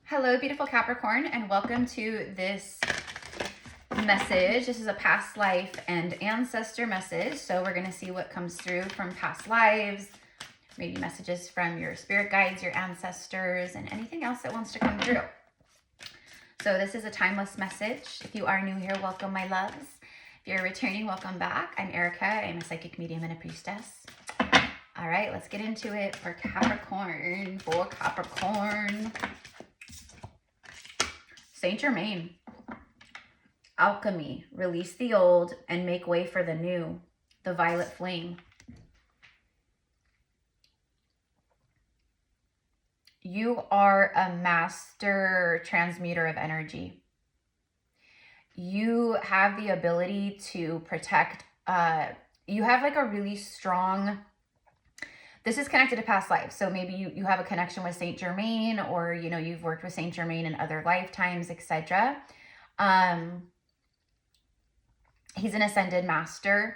Hello, beautiful Capricorn, and welcome to this message. This is a past life and ancestor message. So we're going to see what comes through from past lives, maybe messages from your spirit guides, your ancestors, and anything else that wants to come through. So this is a timeless message. If you are new here, welcome, my loves. If you're returning, welcome back. I'm Erica. I'm a psychic medium and a priestess. All right, let's get into it for Capricorn. Saint Germain. Alchemy. Release the old and make way for the new. The violet flame. You are a master transmuter of energy. You have the ability to protect. You have like a really strong... This is connected to past lives. So maybe you have a connection with Saint Germain, or, you know, you've worked with Saint Germain in other lifetimes, etc. He's an ascended master.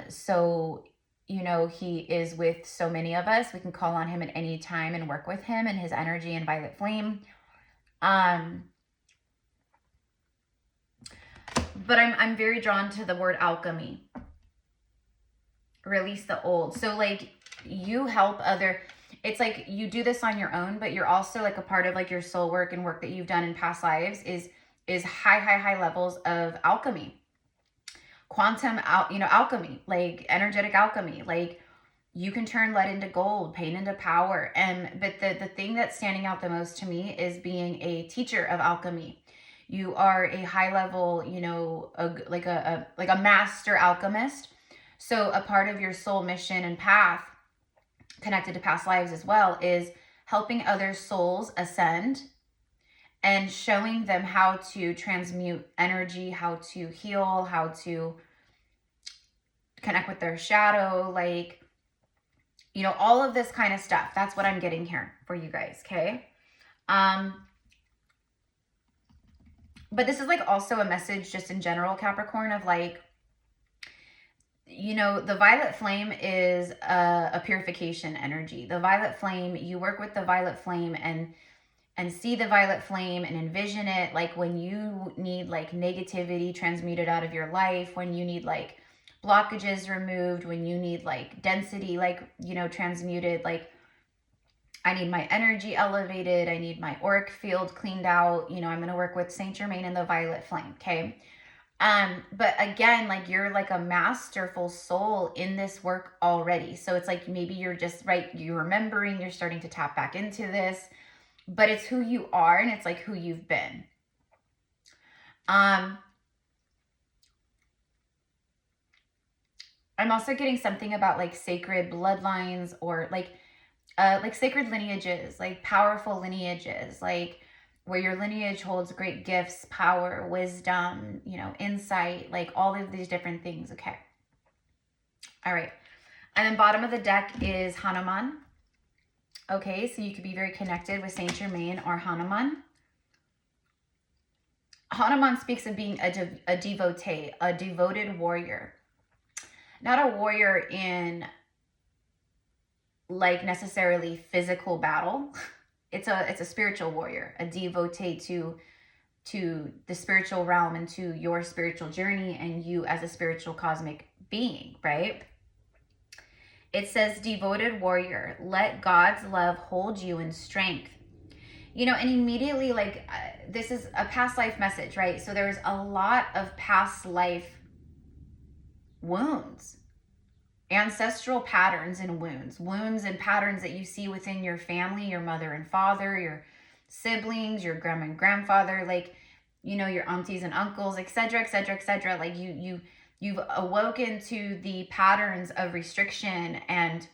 So, you know, he is with so many of us. We can call on him at any time and work with him and his energy and violet flame. But I'm very drawn to the word alchemy. Release the old. So like you help other, it's like you do this on your own, but you're also like a part of like your soul work and work that you've done in past lives is high levels of alchemy, quantum alchemy, like energetic alchemy. Like you can turn lead into gold, pain into power. But the thing that's standing out the most to me is being a teacher of alchemy. You are a high level, you know, like a master alchemist. So a part of your soul mission and path connected to past lives as well is helping other souls ascend and showing them how to transmute energy, how to heal, how to connect with their shadow, like, you know, all of this kind of stuff. That's what I'm getting here for you guys, okay? But this is like also a message just in general, Capricorn, of like, you know, the violet flame is a purification energy. The violet flame, you work with the violet flame and see the violet flame and envision it like when you need like negativity transmuted out of your life, when you need like blockages removed, when you need like density, like, you know, transmuted, like I need my energy elevated, I need my auric field cleaned out, you know, I'm going to work with Saint Germain and the violet flame, okay? But again, like you're like a masterful soul in this work already. So it's like, maybe you're just you're remembering, you're starting to tap back into this, but it's who you are and it's like who you've been. I'm also getting something about like sacred bloodlines or like sacred lineages, like powerful lineages, like where your lineage holds great gifts, power, wisdom, you know, insight, like all of these different things, okay? All right. And then bottom of the deck is Hanuman. Okay, so you could be very connected with Saint Germain or Hanuman. Hanuman speaks of being a devotee, a devoted warrior. Not a warrior in like necessarily physical battle. It's a spiritual warrior, a devotee to the spiritual realm and to your spiritual journey and you as a spiritual cosmic being, right? It says, devoted warrior, let God's love hold you in strength. You know, and immediately like this is a past life message, right? So there's a lot of past life wounds, ancestral patterns and wounds and patterns that you see within your family, your mother and father, your siblings, your grandma and grandfather, like, you know, your aunties and uncles, etc., etc., etc. Like you've awoken to the patterns of restriction and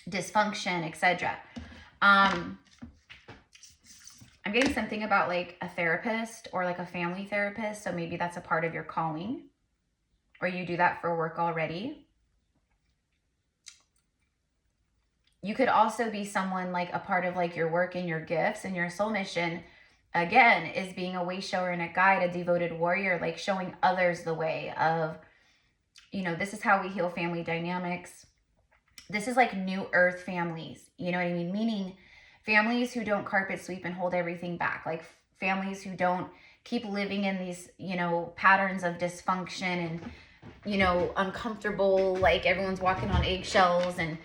dysfunction, etc. I'm getting something about like a therapist or like a family therapist. So maybe that's a part of your calling, or you do that for work already. You could also be someone like a part of like your work and your gifts and your soul mission, again, is being a way shower and a guide, a devoted warrior, like showing others the way of, you know, this is how we heal family dynamics. This is like new earth families, you know what I mean? Meaning families who don't carpet sweep and hold everything back, like families who don't keep living in these, you know, patterns of dysfunction and, you know, uncomfortable, like everyone's walking on eggshells and,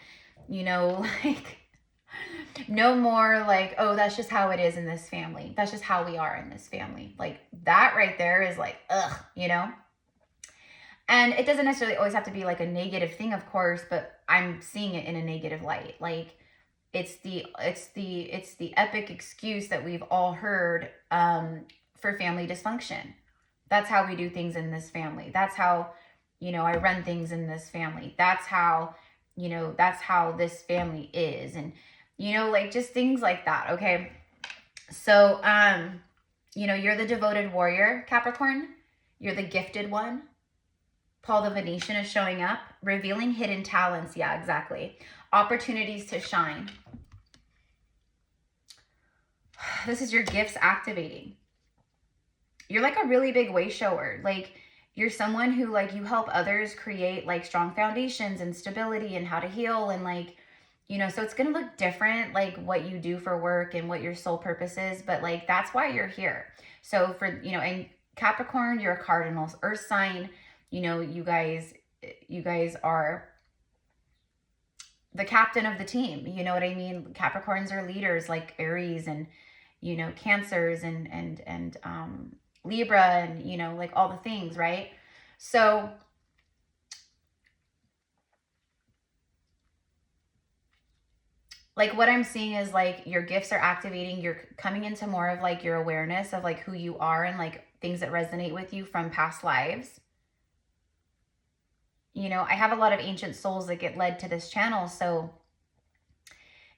you know, like no more like, oh, that's just how it is in this family. That's just how we are in this family. Like that right there is like, ugh, you know? And it doesn't necessarily always have to be like a negative thing, of course, but I'm seeing it in a negative light. Like it's the epic excuse that we've all heard for family dysfunction. That's how we do things in this family. That's how, you know, I run things in this family. That's how, you know, that's how this family is. And, you know, like just things like that. Okay. So, you know, you're the devoted warrior, Capricorn. You're the gifted one. Paul the Venetian is showing up, revealing hidden talents. Yeah, exactly. Opportunities to shine. This is your gifts activating. You're like a really big way shower. Like you're someone who like you help others create like strong foundations and stability and how to heal and like, you know, so it's going to look different, like what you do for work and what your soul purpose is. But like, that's why you're here. So for, you know, and Capricorn, you're a cardinal earth sign. You know, you guys are the captain of the team. You know what I mean? Capricorns are leaders like Aries and, you know, Cancers and Libra and, you know, like all the things, right? So like what I'm seeing is like your gifts are activating. You're coming into more of like your awareness of like who you are and like things that resonate with you from past lives. You know, I have a lot of ancient souls that get led to this channel. So,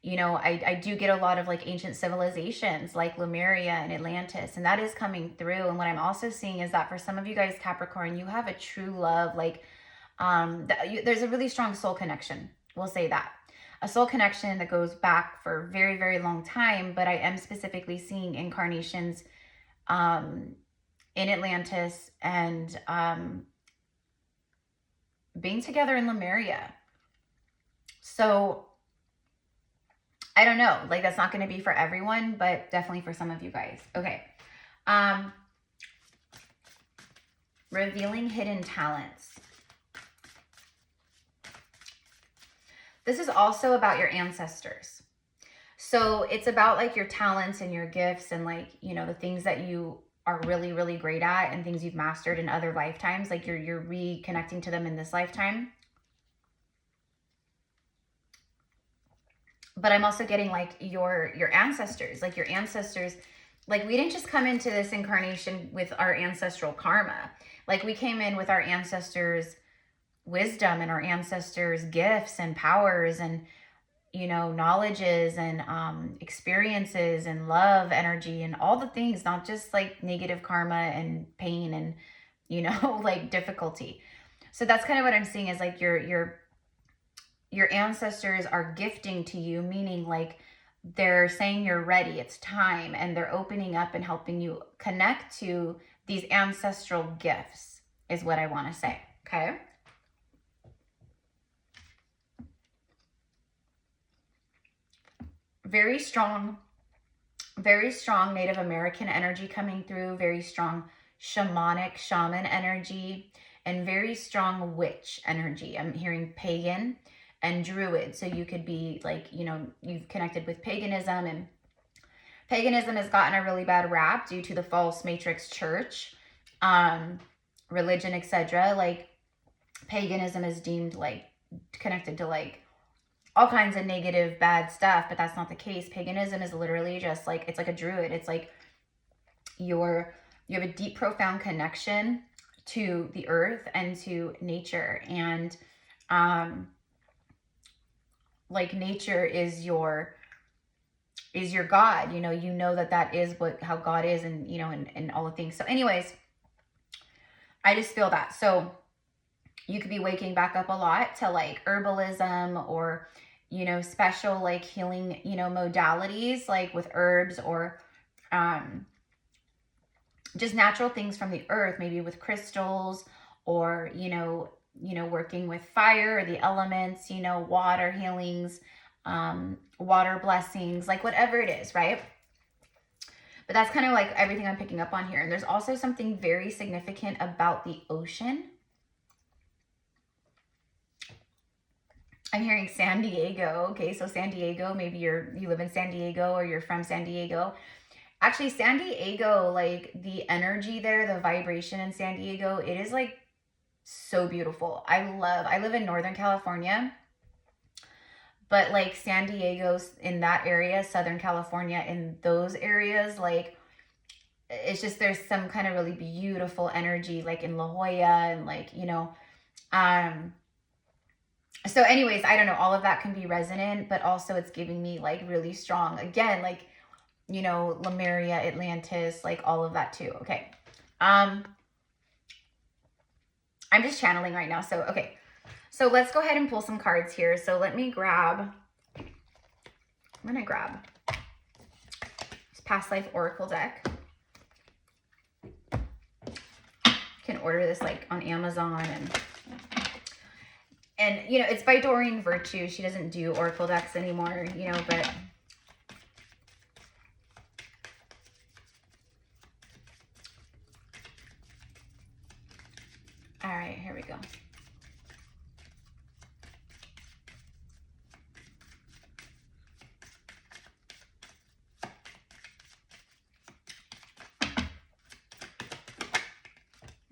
you know, I do get a lot of like ancient civilizations like Lemuria and Atlantis, and that is coming through. And what I'm also seeing is that for some of you guys, Capricorn, you have a true love. Like there's a really strong soul connection. We'll say that. A soul connection that goes back for a very, very long time. But I am specifically seeing incarnations in Atlantis and being together in Lemuria. So I don't know, like that's not going to be for everyone, but definitely for some of you guys. Okay. Revealing hidden talents. This is also about your ancestors. So it's about like your talents and your gifts and like, you know, the things that you are really, really great at and things you've mastered in other lifetimes. Like you're reconnecting to them in this lifetime. But I'm also getting like your ancestors, like your ancestors. Like we didn't just come into this incarnation with our ancestral karma. Like we came in with our ancestors' wisdom and our ancestors' gifts and powers and, you know, knowledges and experiences and love energy and all the things, not just like negative karma and pain and, you know, like difficulty. So that's kind of what I'm seeing is like your ancestors are gifting to you, meaning like they're saying you're ready, it's time, and they're opening up and helping you connect to these ancestral gifts is what I want to say. Okay. Very strong Native American energy coming through, very strong shaman energy, and very strong witch energy. I'm hearing pagan and druid. So you could be like, you know, you've connected with paganism, and paganism has gotten a really bad rap due to the false matrix church, religion, etc. Like paganism is deemed like connected to like all kinds of negative, bad stuff, but that's not the case. Paganism is literally just like, it's like a druid. It's like you have a deep, profound connection to the earth and to nature. And like nature is your God, you know that is how God is, and, you know, and all the things. So anyways, I just feel that. So you could be waking back up a lot to like herbalism or, you know, special like healing, you know, modalities like with herbs or just natural things from the earth, maybe with crystals or, you know, working with fire or the elements, you know, water healings, water blessings, like whatever it is, right? But that's kind of like everything I'm picking up on here. And there's also something very significant about the ocean. I'm hearing San Diego. Okay, so San Diego, maybe you live in San Diego or you're from San Diego. Actually, San Diego, like the energy there, the vibration in San Diego, it is like so beautiful. I live in Northern California, but like San Diego's in that area, Southern California, in those areas, like it's just, there's some kind of really beautiful energy, like in La Jolla and like, you know, so anyways, I don't know, all of that can be resonant, but also it's giving me like really strong, again, like, you know, Lemuria, Atlantis, like all of that too. Okay. I'm just channeling right now. So, okay. So let's go ahead and pull some cards here. So let me grab, I'm going to grab this Past Life Oracle deck. You can order this like on Amazon and you know, it's by Doreen Virtue. She doesn't do Oracle decks anymore, you know, but all right, here we go.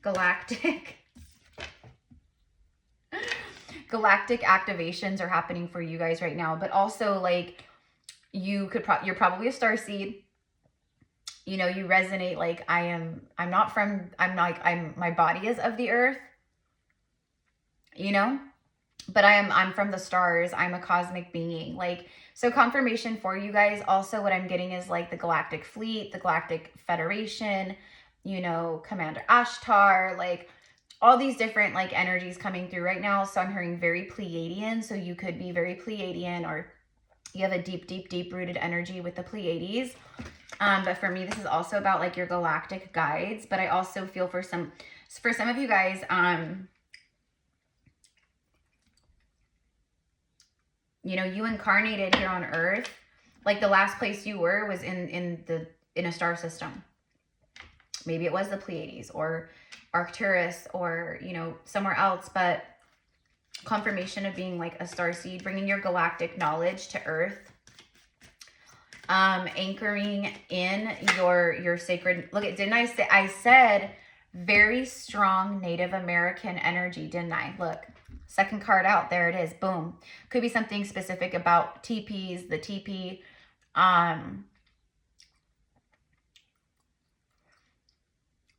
Galactic. Galactic activations are happening for you guys right now, but also like you're probably a starseed. You know, you resonate like my body is of the earth, you know, but I'm from the stars. I'm a cosmic being. Like, so confirmation for you guys. Also what I'm getting is like the Galactic Fleet, the Galactic Federation, you know, Commander Ashtar, like all these different like energies coming through right now. So I'm hearing very Pleiadian. So you could be very Pleiadian, or you have a deep rooted energy with the Pleiades. But for me, this is also about like your galactic guides. But I also feel for some of you guys, you know, you incarnated here on Earth. Like the last place you were was in a star system. Maybe it was the Pleiades or Arcturus or, you know, somewhere else, but confirmation of being like a starseed, bringing your galactic knowledge to Earth, anchoring in your sacred, look at, didn't I say, I said very strong Native American energy, didn't I? Look, second card out, there it is, boom. Could be something specific about teepees, the teepee,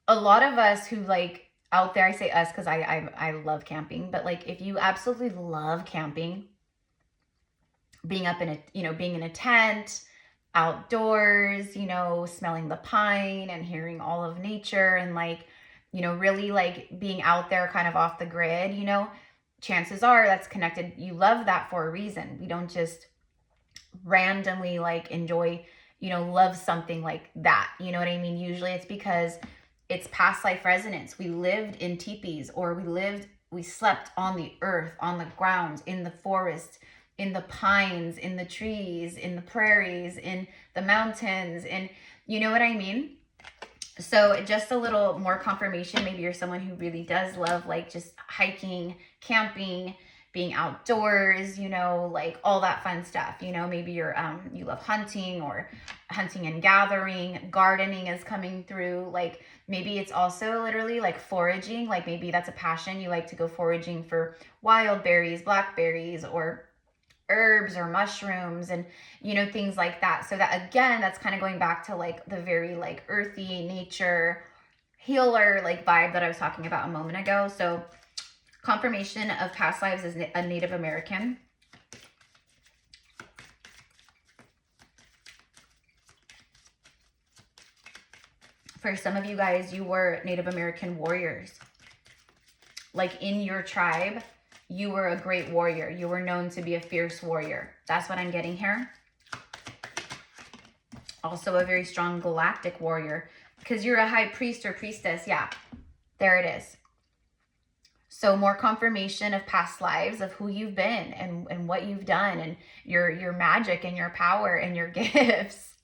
a lot of us who like out there, I say us because I love camping, but like if you absolutely love camping, being up in a, you know, being in a tent, outdoors, you know, smelling the pine and hearing all of nature and like, you know, really like being out there kind of off the grid, you know, chances are that's connected. You love that for a reason. We don't just randomly like enjoy, you know, love something like that. You know what I mean? Usually it's because it's past life resonance. We lived in teepees, or we slept on the earth, on the ground, in the forest, in the pines, in the trees, in the prairies, in the mountains, and you know what I mean? So just a little more confirmation. Maybe you're someone who really does love like just hiking, camping, being outdoors, you know, like all that fun stuff. You know, maybe you're you love hunting or hunting and gathering, gardening is coming through. Like maybe it's also literally like foraging, like maybe that's a passion. You like to go foraging for wild berries, blackberries, or herbs or mushrooms and, you know, things like that. So that, again, that's kind of going back to like the very like earthy nature healer like vibe that I was talking about a moment ago. So confirmation of past lives as a Native American. For some of you guys, you were Native American warriors. Like in your tribe, you were a great warrior. You were known to be a fierce warrior. That's what I'm getting here. Also a very strong galactic warrior because you're a high priest or priestess. Yeah, there it is. So more confirmation of past lives, of who you've been and what you've done, and your magic and your power and your gifts.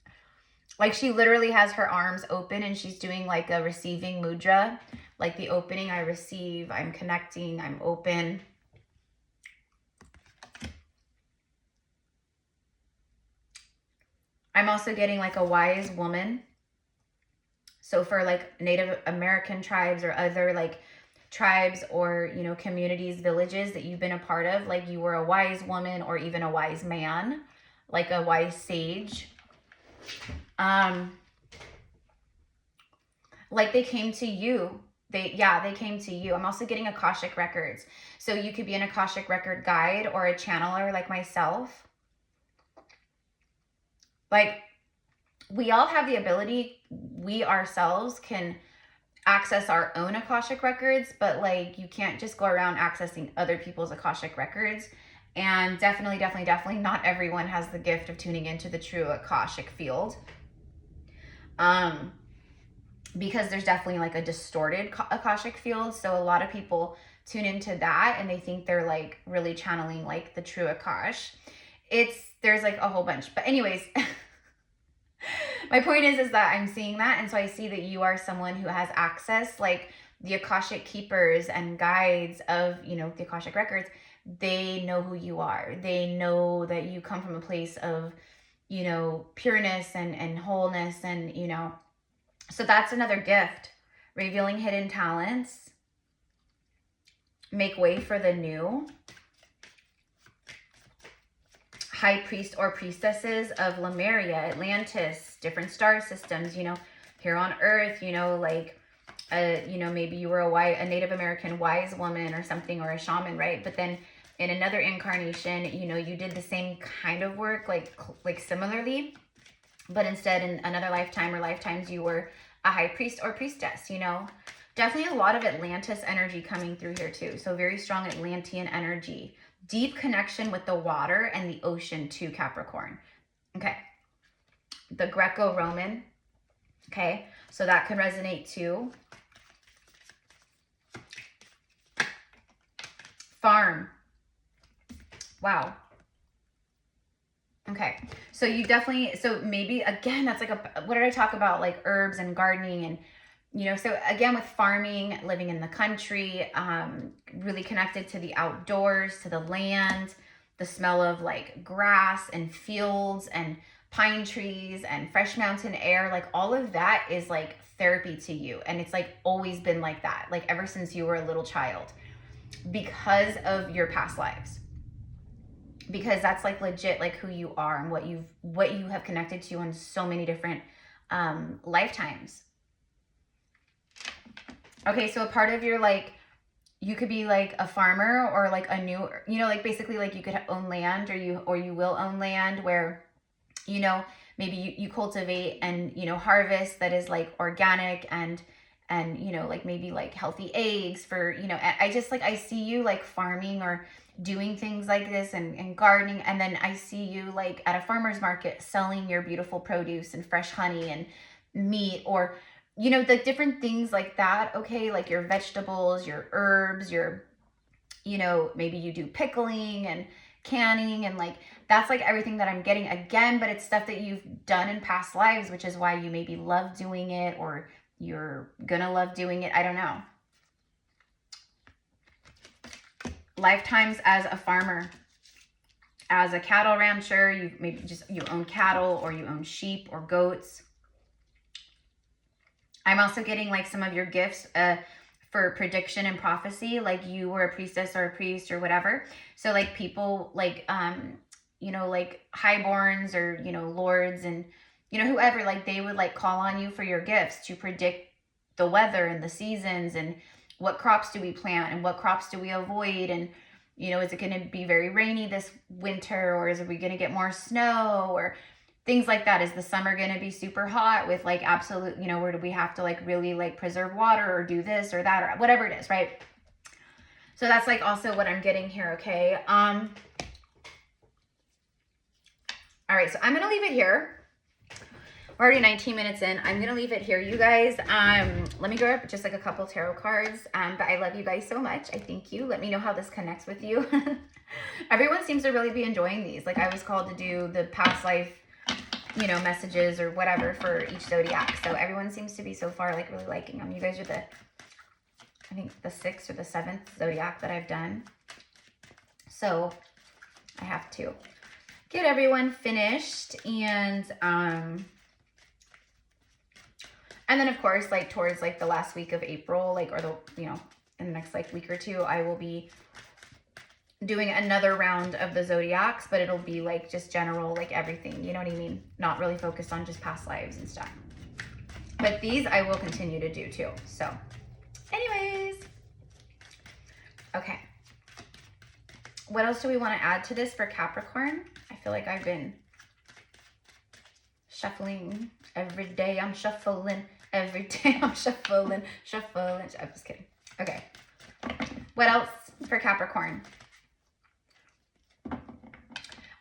Like she literally has her arms open and she's doing like a receiving mudra, like the opening, I receive, I'm connecting, I'm open. I'm also getting like a wise woman. So for like Native American tribes or other like tribes or, you know, communities, villages that you've been a part of, like you were a wise woman or even a wise man, like a wise sage. Like they came to you. They came to you. I'm also getting Akashic records. So you could be an Akashic record guide or a channeler like myself. Like we all have the ability, we ourselves can access our own Akashic records, but like you can't just go around accessing other people's Akashic records. And definitely not everyone has the gift of tuning into the true Akashic field. Because there's definitely like a distorted Akashic field. So a lot of people tune into that and they think they're like really channeling like the true Akash. There's like a whole bunch. But anyways, my point is that I'm seeing that. And so I see that you are someone who has access, like the Akashic keepers and guides of, you know, the Akashic records. They know who you are. They know that you come from a place of, you know, pureness and wholeness and, you know, so that's another gift. Revealing hidden talents. Make way for the new. High priest or priestesses of Lemuria, Atlantis, different star systems, you know, here on Earth, you know, like, you know, maybe you were a Native American wise woman or something, or a shaman, right? But then in another incarnation, you know, you did the same kind of work, like similarly. But instead, in another lifetime or lifetimes, you were a high priest or priestess, you know. Definitely a lot of Atlantis energy coming through here too. So very strong Atlantean energy. Deep connection with the water and the ocean too, Capricorn. Okay. The Greco-Roman. Okay. So that can resonate too. Farm. Wow. Okay, so you definitely, so maybe, again, that's like what did I talk about? Like herbs and gardening and, you know, so again, with farming, living in the country, really connected to the outdoors, to the land, the smell of like grass and fields and pine trees and fresh mountain air, like all of that is like therapy to you. And it's like always been like that, like ever since you were a little child, because of your past lives. Because that's like legit like who you are and what you have connected to on so many different lifetimes. Okay, so a part of your, like, you could be like a farmer or like a new, you know, like basically like you could own land, or you will own land where, you know, maybe you cultivate and, you know, harvest that is like organic and you know, like maybe like healthy eggs for, you know, I just like, I see you like farming or doing things like this and gardening. And then I see you like at a farmer's market selling your beautiful produce and fresh honey and meat, or, you know, the different things like that. Okay. Like your vegetables, your herbs, your, you know, maybe you do pickling and canning, and like, that's like everything that I'm getting again, but it's stuff that you've done in past lives, which is why you maybe love doing it, or you're gonna love doing it. I don't know. Lifetimes as a farmer, as a cattle rancher, you own cattle, or you own sheep or goats. I'm also getting like some of your gifts for prediction and prophecy, like you were a priestess or a priest or whatever. So like people like, you know, like highborns or, you know, lords and, you know, whoever, like they would like call on you for your gifts to predict the weather and the seasons and what crops do we plant and what crops do we avoid, and, you know, is it going to be very rainy this winter, or is we going to get more snow, or things like that. Is the summer going to be super hot with like absolute, you know, where do we have to like really like preserve water or do this or that or whatever it is, right? So that's like also what I'm getting here. Okay. All right, so I'm going to leave it here. We're already 19 minutes in. I'm going to leave it here, you guys. Let me grab just like a couple tarot cards. But I love you guys so much. I thank you. Let me know how this connects with you. Everyone seems to really be enjoying these. Like I was called to do the past life, you know, messages or whatever for each zodiac. So everyone seems to be so far like really liking them. You guys are the, I think the 6th or the 7th zodiac that I've done. So I have to get everyone finished. And then of course, like towards like the last week of April, like, or the, you know, in the next like week or two, I will be doing another round of the zodiacs, but it'll be like just general, like everything, you know what I mean? Not really focused on just past lives and stuff. But these I will continue to do too. So anyways, okay. What else do we want to add to this for Capricorn? I feel like I've been shuffling every day. I'm shuffling every day. I'm shuffling. I'm just kidding. Okay. What else for Capricorn?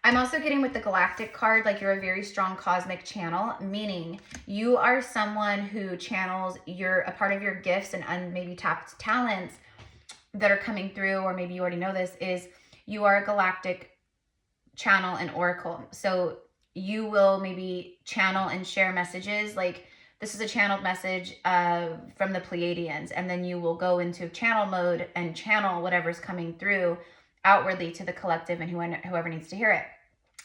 I'm also getting with the Galactic card, like you're a very strong cosmic channel, meaning you are someone who channels a part of your gifts and maybe tapped talents that are coming through, or maybe you already know this, is you are a galactic channel and oracle. So you will maybe channel and share messages. Like this is a channeled message from the Pleiadians, and then you will go into channel mode and channel whatever's coming through outwardly to the collective and whoever needs to hear it.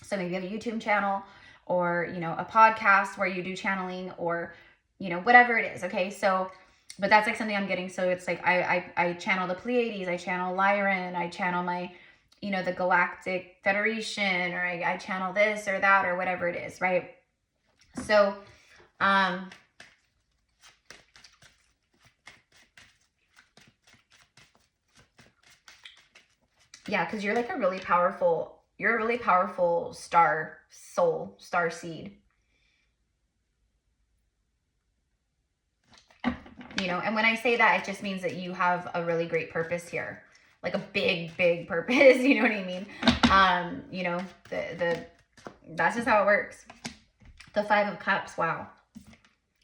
So maybe you have a YouTube channel, or, you know, a podcast where you do channeling, or, you know, whatever it is. Okay. So, but that's like something I'm getting. So it's like, I channel the Pleiades, I channel Lyran, I channel my, you know, the Galactic Federation, or I channel this or that or whatever it is. Right. So, yeah, because you're like a really powerful star soul, star seed. You know, and when I say that, it just means that you have a really great purpose here. Like a big, big purpose, you know what I mean? You know, that's just how it works. The 5 of Cups, wow.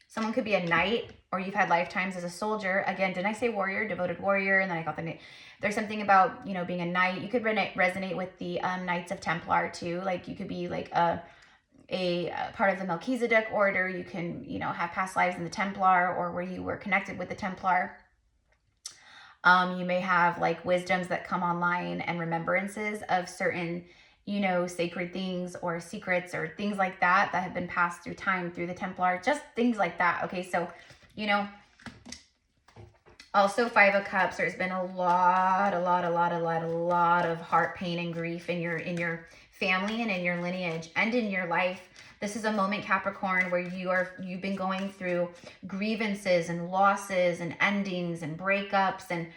Someone could be a knight, or you've had lifetimes as a soldier. Again, didn't I say warrior, devoted warrior? And then I got the name. There's something about, you know, being a knight. You could resonate with the Knights of Templar too. Like you could be like a part of the Melchizedek order. You can, you know, have past lives in the Templar, or where you were connected with the Templar. You may have like wisdoms that come online and remembrances of certain, you know, sacred things or secrets or things like that that have been passed through time through the Templar, just things like that. Okay. So, you know, also 5 of Cups, there's been a lot of heart pain and grief in your family and in your lineage and in your life. This is a moment, Capricorn, where you've been going through grievances and losses and endings and breakups, and,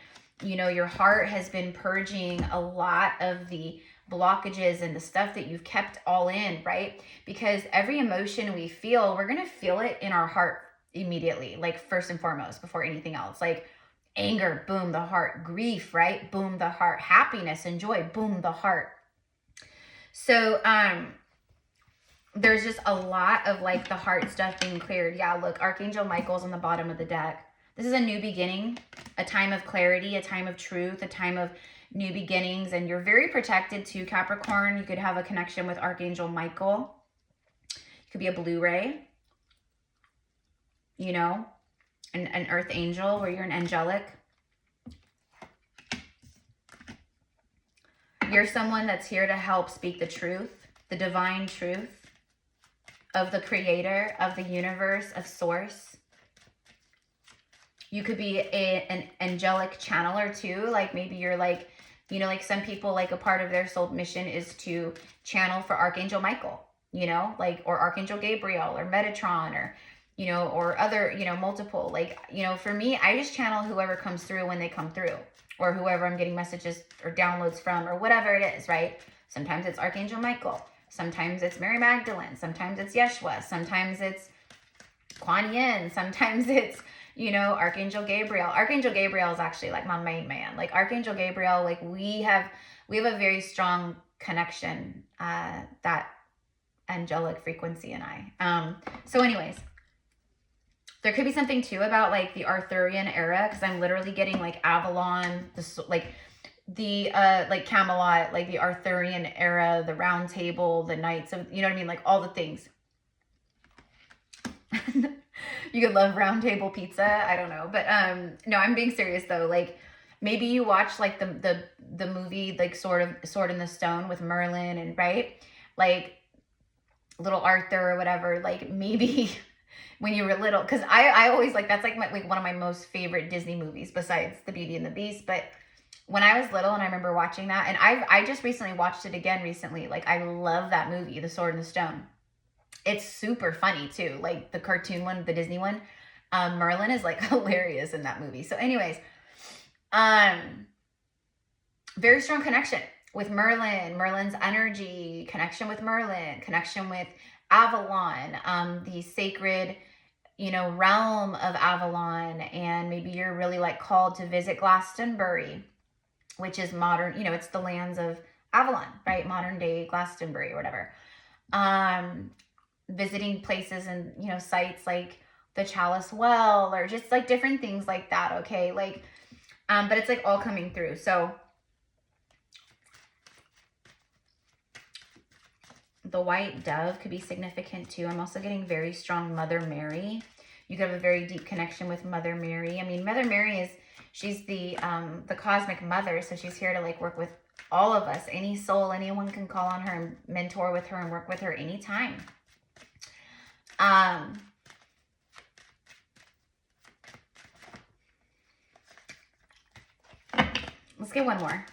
you know, your heart has been purging a lot of the blockages and the stuff that you've kept all in, right? Because every emotion we feel, we're going to feel it in our heart immediately, like first and foremost, before anything else. Like anger, boom, the heart. Grief, right? Boom, the heart. Happiness and joy, boom, the heart. So, there's just a lot of like the heart stuff being cleared. Yeah, look, Archangel Michael's on the bottom of the deck. This is a new beginning, a time of clarity, a time of truth, a time of new beginnings. And you're very protected too, Capricorn. You could have a connection with Archangel Michael. You could be a Blu-ray, you know, an earth angel, where you're an angelic. You're someone that's here to help speak the truth, the divine truth of the creator, of the universe, of source. You could be an angelic channeler too. Like maybe you're like, you know, like some people, like a part of their soul mission is to channel for Archangel Michael, you know, like, or Archangel Gabriel or Metatron, or, you know, or other, you know, multiple, like, you know, for me, I just channel whoever comes through when they come through, or whoever I'm getting messages or downloads from, or whatever it is, right? Sometimes it's Archangel Michael. Sometimes it's Mary Magdalene. Sometimes it's Yeshua. Sometimes it's Kuan Yin. Sometimes it's, you know, Archangel Gabriel. Archangel Gabriel is actually like my main man. Like Archangel Gabriel, like we have a very strong connection that angelic frequency and I. So anyways, there could be something too about like the Arthurian era, because I'm literally getting like Avalon, like Camelot, like the Arthurian era, the Round Table, the Knights of, you know what I mean, like all the things. You could love Round Table pizza, I don't know, but no, I'm being serious though. Like maybe you watch like the movie like Sword in the Stone with Merlin, and right, like little Arthur or whatever. Like maybe when you were little, because I always like, that's like one of my most favorite Disney movies besides The Beauty and the Beast. But when I was little and I remember watching that, and I just recently watched it again recently. Like I love that movie, The Sword in the Stone. It's super funny too, like the cartoon one, the Disney one. Merlin is like hilarious in that movie. So anyways, very strong connection with Merlin, Merlin's energy, connection with Merlin, connection with Avalon, the sacred, you know, realm of Avalon. And maybe you're really like called to visit Glastonbury, which is modern, you know, it's the lands of Avalon, right? Modern day Glastonbury or whatever. Visiting places and, you know, sites like the Chalice Well, or just like different things like that. Okay. Like, but it's like all coming through. So the white dove could be significant too. I'm also getting very strong Mother Mary. You could have a very deep connection with Mother Mary. I mean, Mother Mary she's the cosmic mother. So she's here to like work with all of us. Any soul, anyone can call on her and mentor with her and work with her anytime. Let's get one more.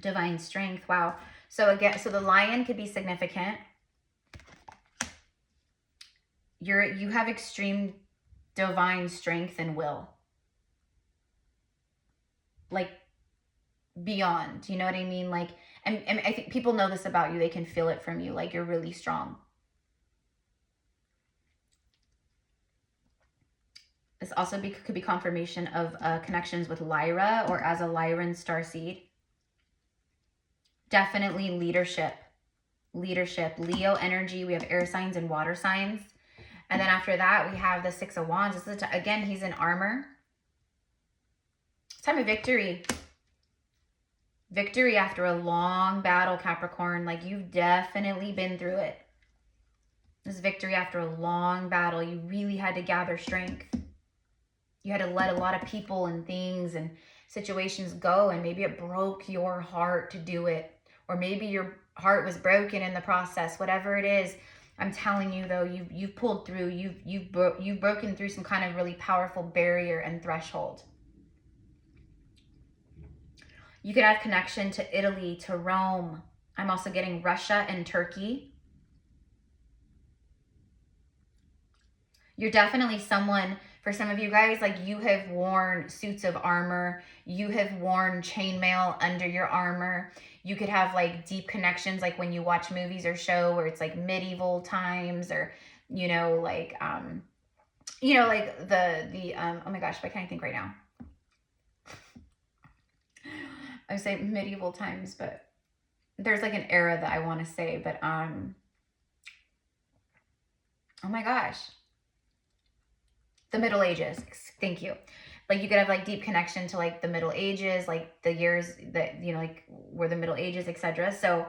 Divine strength. Wow. So again, so the lion could be significant. You have extreme divine strength and will. Like beyond, you know what I mean? Like, and I think people know this about you. They can feel it from you. Like you're really strong. This also could be confirmation of connections with Lyra, or as a Lyran starseed. Definitely leadership. Leo energy. We have air signs and water signs. And then after that, we have the Six of Wands. This is again, he's in armor. Time of victory. Victory after a long battle, Capricorn. Like you've definitely been through it. This is victory after a long battle. You really had to gather strength. You had to let a lot of people and things and situations go, and maybe it broke your heart to do it. Or maybe your heart was broken in the process. Whatever it is, I'm telling you though, you've pulled through. You've broken through some kind of really powerful barrier and threshold. You could have connection to Italy, to Rome. I'm also getting Russia and Turkey. You're definitely someone, for some of you guys, like you have worn suits of armor. You have worn chainmail under your armor. You could have like deep connections, like when you watch movies or show where it's like medieval times, or, you know, like, like the oh my gosh, I can't think right now. I would say medieval times, but there's like an era that I want to say, but, oh my gosh. The Middle Ages. Thank you. Like you could have like deep connection to like the Middle Ages, like the years that, you know, like were the Middle Ages, etc. So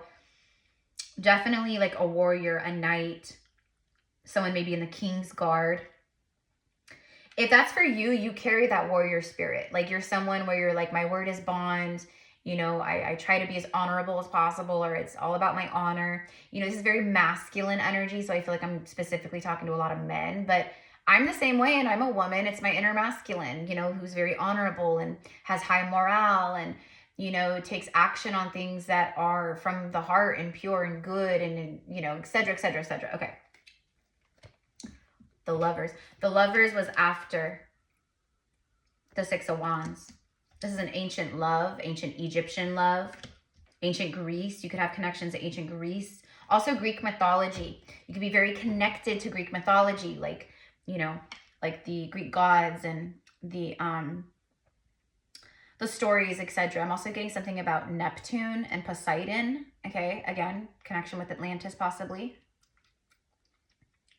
definitely like a warrior, a knight, someone maybe in the King's Guard. If that's for you, you carry that warrior spirit. Like you're someone where you're like, my word is bond. You know, I try to be as honorable as possible, or it's all about my honor. You know, this is very masculine energy. So I feel like I'm specifically talking to a lot of men, but I'm the same way, and I'm a woman. It's my inner masculine, you know, who's very honorable and has high morale, and, you know, takes action on things that are from the heart and pure and good, and, you know, et cetera, et cetera, et cetera. Okay. The Lovers. The Lovers was after the Six of Wands. This is an ancient love, ancient Egyptian love, ancient Greece. You could have connections to ancient Greece. Also Greek mythology. You could be very connected to Greek mythology, like, you know, like the Greek gods and the the stories, etc. I'm also getting something about Neptune and Poseidon. Okay, again, connection with Atlantis possibly.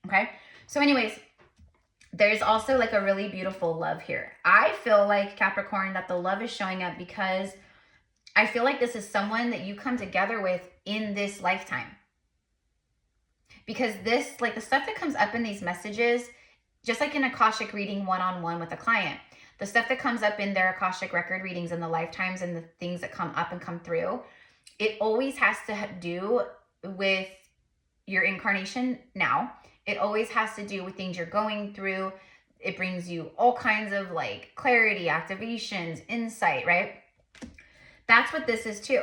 Okay, so anyways, there's also like a really beautiful love here. I feel like, Capricorn, that the love is showing up because I feel like this is someone that you come together with in this lifetime. Because this, like the stuff that comes up in these messages, just like in Akashic reading one-on-one with a client, the stuff that comes up in their Akashic record readings and the lifetimes and the things that come up and come through, it always has to do with your incarnation now. It always has to do with things you're going through. It brings you all kinds of like clarity, activations, insight, right? That's what this is too.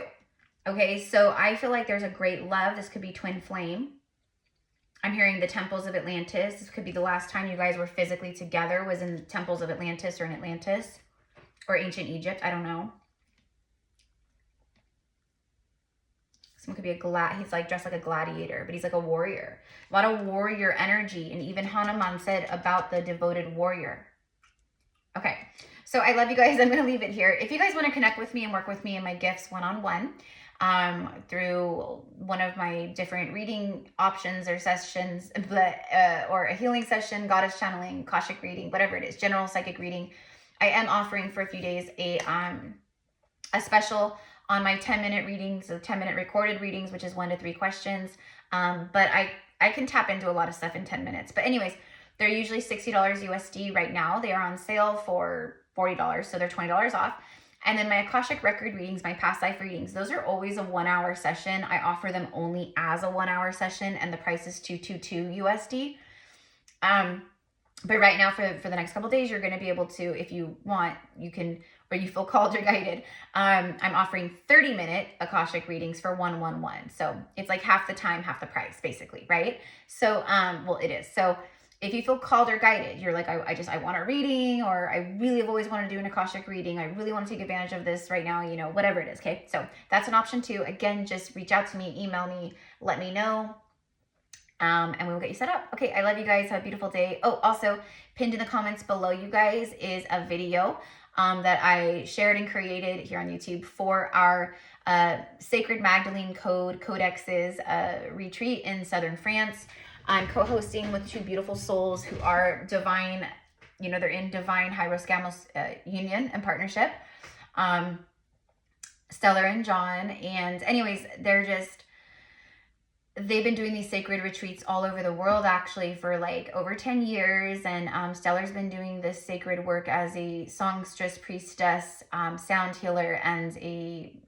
Okay, so I feel like there's a great love. This could be twin flame. I'm hearing the temples of Atlantis. This could be the last time you guys were physically together was in the temples of Atlantis or in Atlantis or ancient Egypt. I don't know. Someone could be he's like dressed like a gladiator, but he's like a warrior. A lot of warrior energy. And even Hanuman said about the devoted warrior. Okay, so I love you guys. I'm going to leave it here. If you guys want to connect with me and work with me in my gifts one-on-one, through one of my different reading options or sessions, or a healing session, goddess channeling, Akashic reading, whatever it is, general psychic reading, I am offering for a few days a special on my 10-minute readings, so 10-minute recorded readings, which is 1 to 3 questions. But I can tap into a lot of stuff in 10 minutes. But anyways, they're usually $60 USD right now. They are on sale for $40, so they're $20 off. And then my Akashic record readings, my past life readings, those are always a 1-hour session. I offer them only as a 1-hour session, and the price is $222 USD. But right now, for the next couple of days, you're going to be able to, if you want, you can, or you feel called or guided. I'm offering 30-minute Akashic readings for 111. So it's like half the time, half the price, basically, right? So, well, it is. So if you feel called or guided, you're like, I want a reading, or I really have always wanted to do an Akashic reading. I really want to take advantage of this right now, you know, whatever it is. Okay. So that's an option too. Again, just reach out to me, email me, let me know. And we will get you set up. Okay. I love you guys. Have a beautiful day. Oh, also pinned in the comments below you guys is a video, that I shared and created here on YouTube for our, Sacred Magdalene Codexes, retreat in Southern France. I'm co-hosting with 2 beautiful souls who are divine, you know, they're in divine Hieros union and partnership. Stellar and John. And anyways, they've been doing these sacred retreats all over the world, actually, for like over 10 years. And Stellar's been doing this sacred work as a songstress, priestess, sound healer, and a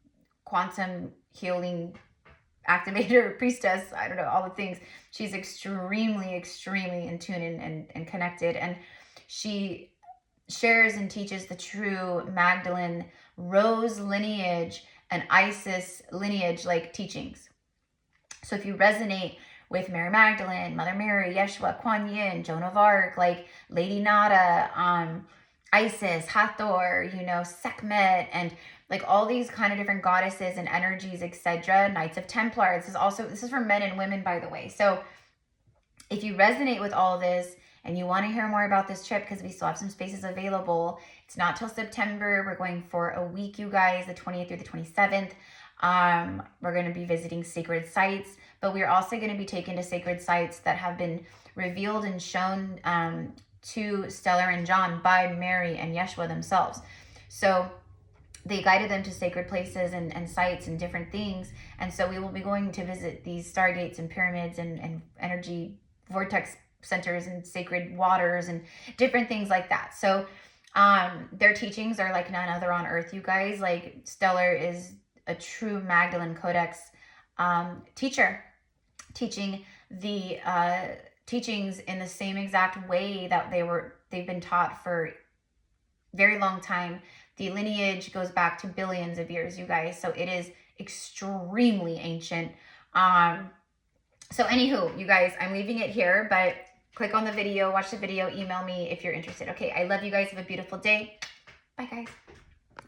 quantum healing activator, priestess, I don't know, all the things. She's extremely in tune and connected. And she shares and teaches the true Magdalene Rose lineage and Isis lineage like teachings. So if you resonate with Mary Magdalene, Mother Mary, Yeshua, Kuan Yin, Joan of Arc, like Lady Nada, Isis, Hathor, you know, Sekhmet, and like all these kind of different goddesses and energies, etc. Knights of Templar. This is for men and women, by the way. So if you resonate with all this and you want to hear more about this trip, because we still have some spaces available, it's not till September. We're going for a week, you guys, the 20th through the 27th. We're going to be visiting sacred sites, but we're also going to be taken to sacred sites that have been revealed and shown to Stellar and John by Mary and Yeshua themselves. So they guided them to sacred places and sites and different things. And so we will be going to visit these stargates and pyramids and energy vortex centers and sacred waters and different things like that. So their teachings are like none other on earth, you guys. Like Stellar is a true Magdalene Codex teacher, teaching the teachings in the same exact way that they've been taught for very long time. The lineage goes back to billions of years, you guys. So it is extremely ancient. So anywho, you guys, I'm leaving it here, but click on the video, watch the video, email me if you're interested. Okay, I love you guys. Have a beautiful day. Bye, guys.